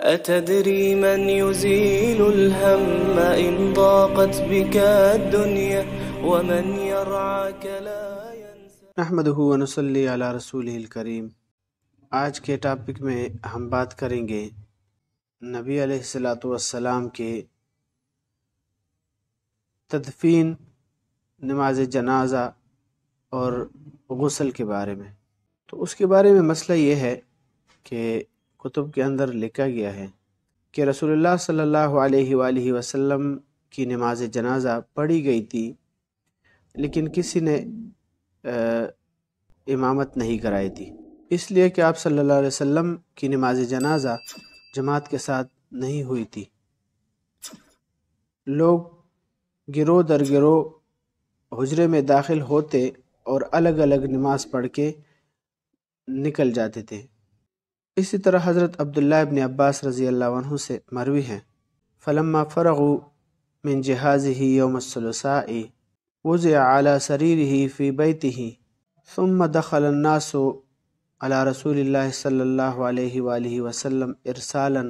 أتدري من يزيل الهم إن ضاقت بك الدنيا ومن يرعاك لا ينسى. نحمده ونصلي علی رسولہ الکریم۔ آج کے ٹاپک میں ہم بات کریں گے نبی علیہ السلام کے تدفین، نماز جنازہ اور غسل کے بارے میں۔ تو اس کے بارے میں مسئلہ یہ ہے کہ کتب کے اندر لکھا گیا ہے کہ رسول اللہ صلی اللہ علیہ وآلہ وسلم کی نماز جنازہ پڑھی گئی تھی، لیکن کسی نے امامت نہیں کرائی تھی، اس لیے کہ آپ صلی اللہ علیہ وسلم کی نماز جنازہ جماعت کے ساتھ نہیں ہوئی تھی۔ لوگ گروہ در گروہ حجرے میں داخل ہوتے اور الگ الگ نماز پڑھ کے نکل جاتے تھے۔ اسی طرح حضرت عبداللہ ابن عباس رضی اللہ عنہ سے مروی ہے، فلما فرغوا من جہازه یوم الثلاثاء وضع على سریرہ فی بیتہ ثم دخل الناس على رسول اللہ صلی اللہ علیہ وآلہ وسلم ارسالا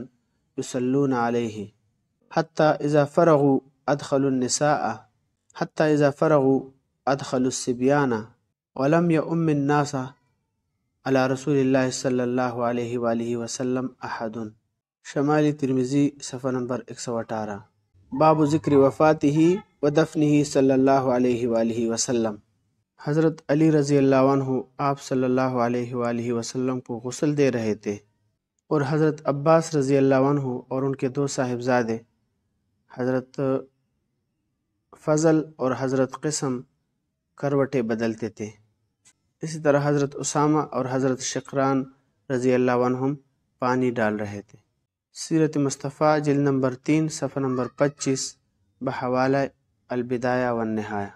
یصلون علیہ حتی اذا فرغوا ادخلوا النساء حتی اذا فرغوا ادخلوا الصبیان ولم یؤم الناس علی رسول اللہ صلی اللہ علیہ وآلہ وسلم احد۔ شمالی ترمذی صفحہ نمبر 118۔ باب ذکر وفاتہ و دفنہ صلی اللہ علیہ وآلہ وسلم۔ حضرت علی رضی اللہ عنہ آپ صلی اللہ علیہ وآلہ وسلم کو غسل دے رہے تھے، اور حضرت عباس رضی اللہ عنہ اور ان کے دو صاحبزادے حضرت فضل اور حضرت قسم کروٹیں بدلتے تھے۔ اسی طرح حضرت اسامہ اور حضرت شقران رضی اللہ عنہم پانی ڈال رہے تھے۔ سیرت مصطفیٰ جلد نمبر 3 صفحہ نمبر 25 بحوالہ البدایہ والنہایہ۔